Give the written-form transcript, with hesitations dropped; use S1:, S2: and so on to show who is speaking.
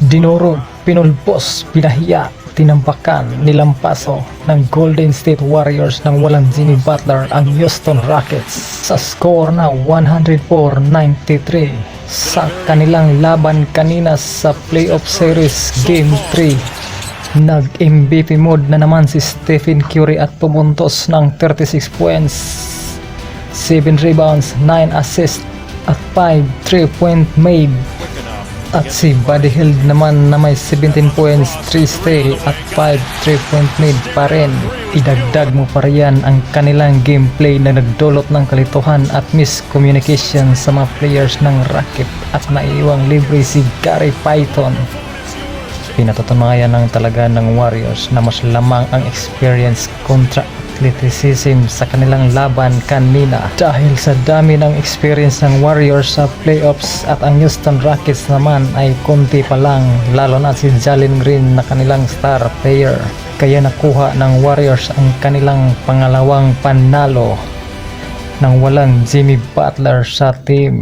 S1: Dinurog, pinulbos, pinahiya, tinampakan, nilampaso ng Golden State Warriors ng walang Jimmy Butler ang Houston Rockets sa score na 104-93 sa kanilang laban kanina sa playoff series Game 3. Nag-MVP mode na naman si Stephen Curry at pumuntos ng 36 points, 7 rebounds, 9 assists at 5 3-point made. At si Buddy Hield naman na may 17 points, 3 steal at 5 3-point made pa rin. Idagdag mo pa riyan ang kanilang gameplay na nagdulot ng kalituhan at miscommunication sa mga players ng Rocket at naiiwang libre si Gary Payton. Pinatutunayan ng talaga ng Warriors na mas lamang ang experience kontra athleticism sa kanilang laban kanina. Dahil sa dami ng experience ng Warriors sa playoffs at ang Houston Rockets naman ay konti pa lang, lalo na si Jalen Green na kanilang star player. Kaya nakuha ng Warriors ang kanilang pangalawang panalo nang walang Jimmy Butler sa team.